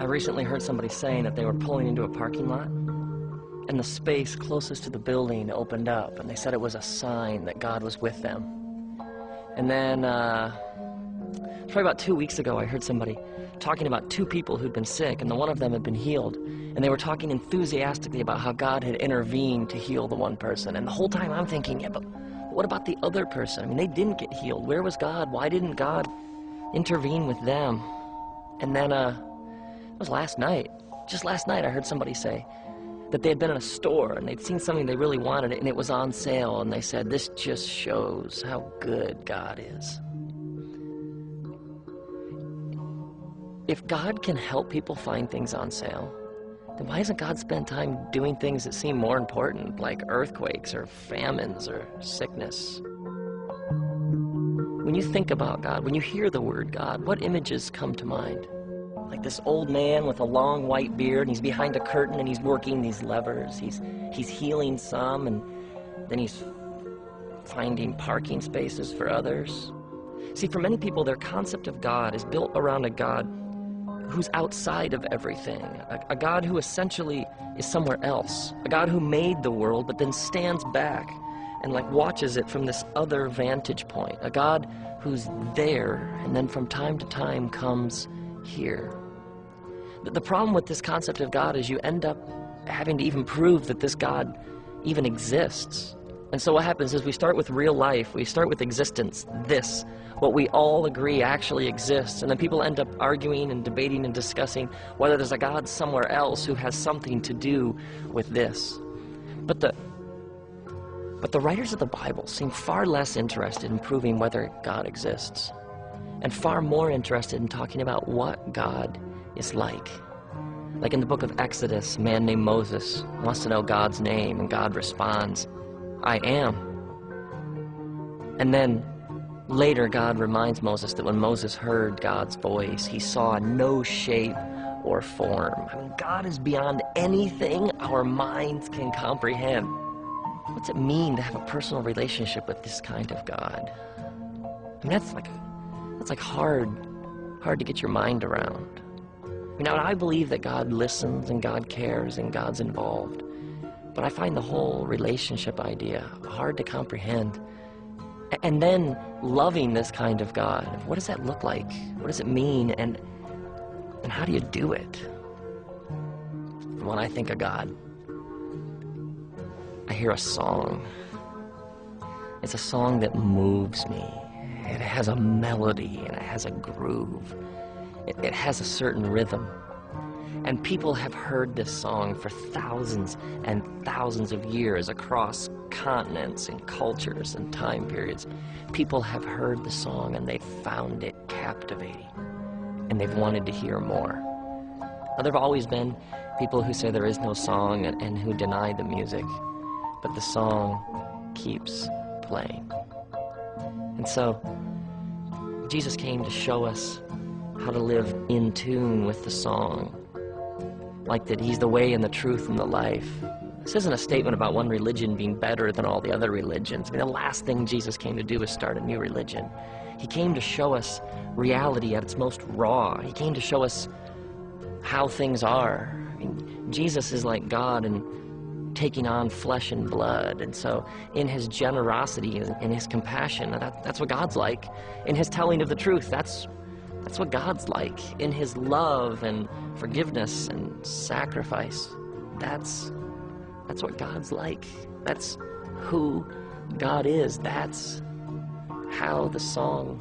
I recently heard somebody saying that they were pulling into a parking lot, and the space closest to the building opened up, and they said it was a sign that God was with them. And then, probably about 2 weeks ago, I heard somebody talking about two people who'd been sick, and the one of them had been healed. And they were talking enthusiastically about how God had intervened to heal the one person. And the whole time I'm thinking, yeah, but what about the other person? I mean, they didn't get healed. Where was God? Why didn't God intervene with them? And then, it was last night. Just last night, I heard somebody say that they had been in a store and they'd seen something they really wanted and it was on sale. And they said, this just shows how good God is. If God can help people find things on sale, then why doesn't God spend time doing things that seem more important, like earthquakes or famines or sickness? When you think about God, when you hear the word God, what images come to mind? Like this old man with a long white beard, and he's behind a curtain and he's working these levers. He's healing some, and then he's finding parking spaces for others. See, for many people, their concept of God is built around a God who's outside of everything, a God who essentially is somewhere else, a God who made the world but then stands back and like watches it from this other vantage point, a God who's there and then from time to time comes here. The problem with this concept of God is you end up having to even prove that this God even exists. And so what happens is we start with real life, we start with existence, this, what we all agree actually exists, and then people end up arguing and debating and discussing whether there's a God somewhere else who has something to do with this. But the writers of the Bible seem far less interested in proving whether God exists, and far more interested in talking about what God is like. Like in the book of Exodus, a man named Moses wants to know God's name, and God responds, I am. And then later God reminds Moses that when Moses heard God's voice, he saw no shape or form. I mean, God is beyond anything our minds can comprehend. What's it mean to have a personal relationship with this kind of God? I mean, that's like hard to get your mind around. I mean, I believe that God listens and God cares and God's involved. But I find the whole relationship idea hard to comprehend. And then loving this kind of God, what does that look like? What does it mean? And how do you do it? When I think of God, I hear a song. It's a song that moves me. It has a melody and it has a groove. It has a certain rhythm. And people have heard this song for thousands and thousands of years across continents and cultures and time periods. People have heard the song and they've found it captivating. And they've wanted to hear more. Now, there have always been people who say there is no song and who deny the music. But the song keeps playing. And so, Jesus came to show us how to live in tune with the song. Like that he's the way and the truth and the life. This isn't a statement about one religion being better than all the other religions. I mean, the last thing Jesus came to do was start a new religion. He came to show us reality at its most raw. He came to show us how things are. I mean, Jesus is like God and taking on flesh and blood. And so in his generosity and in his compassion, that's what God's like. In his telling of the truth, that's what God's like. In his love and forgiveness and sacrifice, that's what God's like. That's who God is. That's how the song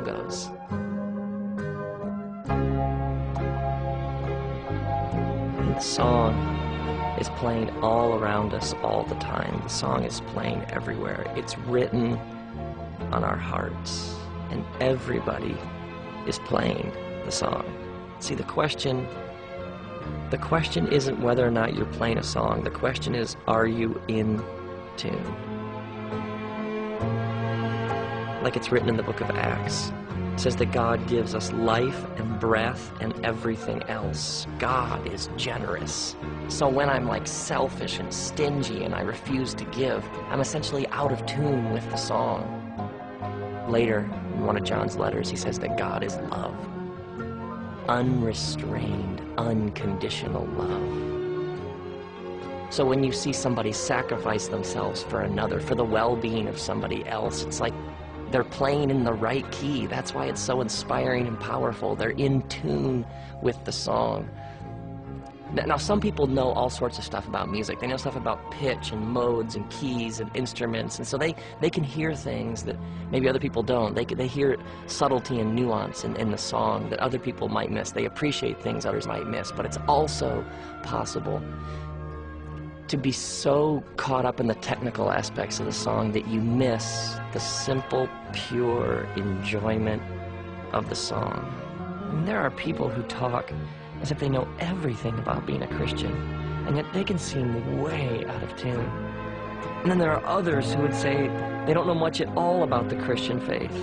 goes. And the song is playing all around us all the time. The song is playing everywhere. It's written on our hearts, and everybody is playing the song. See, the question isn't whether or not you're playing a song. The question is, are you in tune? Like it's written in the book of Acts. It says that God gives us life and breath and everything else. God is generous. So when I'm like selfish and stingy and I refuse to give, I'm essentially out of tune with the song. Later, in one of John's letters, he says that God is love. unrestrained, unconditional love. So when you see somebody sacrifice themselves for another, for the well-being of somebody else, it's like they're playing in the right key. That's why it's so inspiring and powerful. They're in tune with the song. Now, some people know all sorts of stuff about music. They know stuff about pitch and modes and keys and instruments, and so they can hear things that maybe other people don't. They hear subtlety and nuance in the song that other people might miss. They appreciate things others might miss, but it's also possible to be so caught up in the technical aspects of the song that you miss the simple, pure enjoyment of the song. And there are people who talk as if they know everything about being a Christian, and yet they can seem way out of tune. And then there are others who would say they don't know much at all about the Christian faith,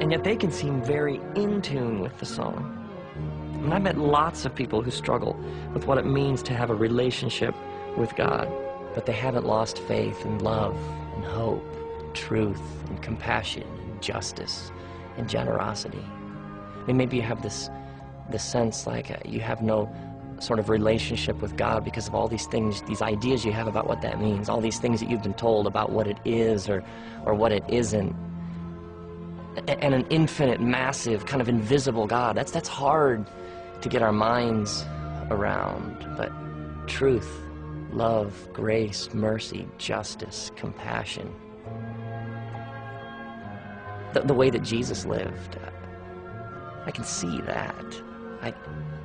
and yet they can seem very in tune with the song. And I've met lots of people who struggle with what it means to have a relationship with God, but they haven't lost faith and love and hope, and truth and compassion and justice and generosity. I mean, maybe you have this sense like you have no sort of relationship with God because of all these things, these ideas you have about what that means, all these things that you've been told about what it is or what it isn't. And an infinite, massive, kind of invisible God, that's hard to get our minds around. But truth, love, grace, mercy, justice, compassion, the way that Jesus lived, I can see that.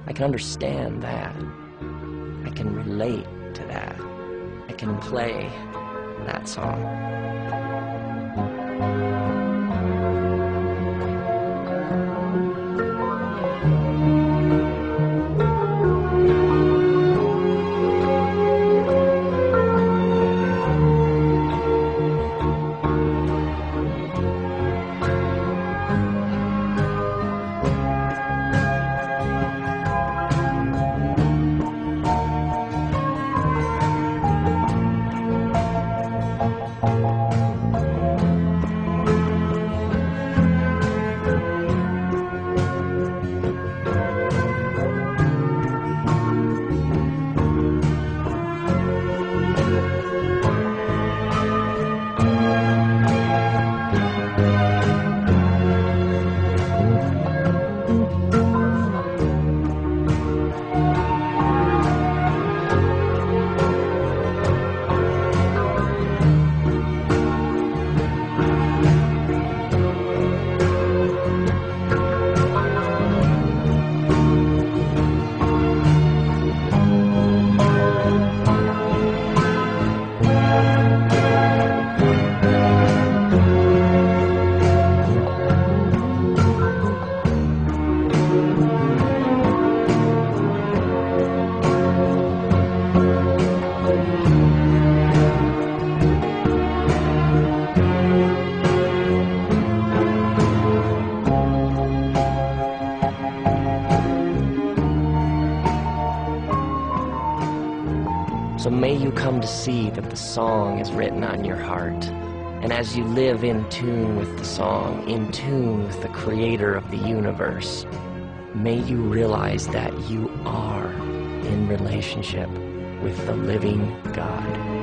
I can understand that. I can relate to that. I can play that song. So may you come to see that the song is written on your heart. And as you live in tune with the song, in tune with the creator of the universe, may you realize that you are in relationship with the living God.